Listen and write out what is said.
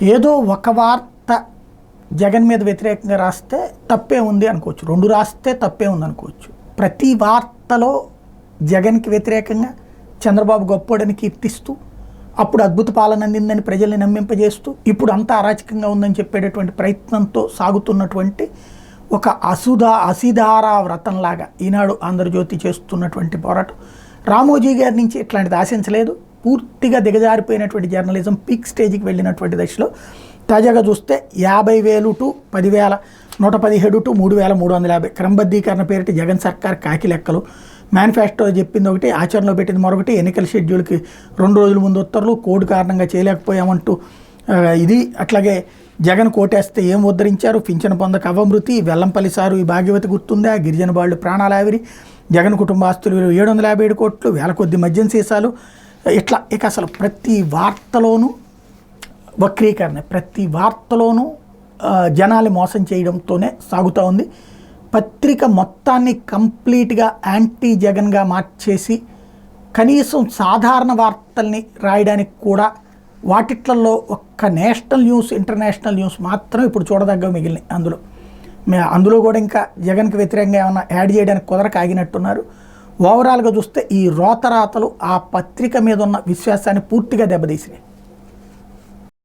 ఏదో ఒక వార్త జగన్ మీద వ్యతిరేకంగా రాస్తే తప్పే ఉంది అనుకోవచ్చు, 2 రాస్తే తప్పే ఉంది అనుకోవచ్చు. ప్రతి వార్తలో జగన్కి వ్యతిరేకంగా చంద్రబాబు గొప్పోడని కీర్తిస్తూ, అప్పుడు అద్భుత పాలన అందిందని ప్రజల్ని నమ్మింపజేస్తూ, ఇప్పుడు అంతా అరాచకంగా ఉందని చెప్పేటటువంటి ప్రయత్నంతో సాగుతున్నటువంటి ఒక అసిధారా వ్రతంలాగా ఈనాడు ఆంధ్రజ్యోతి చేస్తున్నటువంటి పోరాటం. రామోజీ గారి నుంచి ఇట్లాంటిది ఆశించలేదు. పూర్తిగా దిగజారిపోయినటువంటి జర్నలిజం పీక్ స్టేజ్కి వెళ్ళినటువంటి దశలో తాజాగా చూస్తే 50,000 టు 10,000, 117 టు 3,350 క్రమబద్ధీకరణ పేరిట జగన్ సర్కార్ కాకి లెక్కలు. మేనిఫెస్టో చెప్పింది ఒకటి, ఆచరణలో పెట్టింది మరొకటి. ఎన్నికల షెడ్యూల్కి 2 రోజుల ముందు ఉత్తర్వులు, కోడ్ కారణంగా చేయలేకపోయామంటూ ఇది. అట్లాగే జగన్ కోటేస్తే ఏం ఉద్ధరించారు, పింఛను పొందక అవమృతి, వెల్లంపల్లి సారు ఈ భాగ్యవతి గుర్తుందా, గిరిజన బాళ్ళు ప్రాణాల ఆవిరి, జగన్ కుటుంబ ఆస్తులు 757 కోట్లు, వేల కొద్ది మద్యం సీసాలు. ఇట్లా ఇక అసలు ప్రతి వార్తలోనూ వక్రీకరణ, ప్రతి వార్తలోనూ జనాలు మోసం చేయడంతోనే సాగుతూ ఉంది. పత్రిక మొత్తాన్ని కంప్లీట్గా యాంటీ జగన్గా మార్చేసి కనీసం సాధారణ వార్తల్ని రాయడానికి కూడా వాటిట్లలో ఒక్క నేషనల్ న్యూస్, ఇంటర్నేషనల్ న్యూస్ మాత్రం ఇప్పుడు చూడదగ్గ మిగిలినాయి. అందులో కూడా ఇంకా జగన్కి వ్యతిరేకంగా ఏమన్నా యాడ్ చేయడానికి కుదరక ఆగినట్టున్నారు. ఓవరాల్గా చూస్తే ఈ రోతరాతలు ఆ పత్రిక మీద ఉన్న విశ్వాసాన్ని పూర్తిగా దెబ్బతీసినాయి.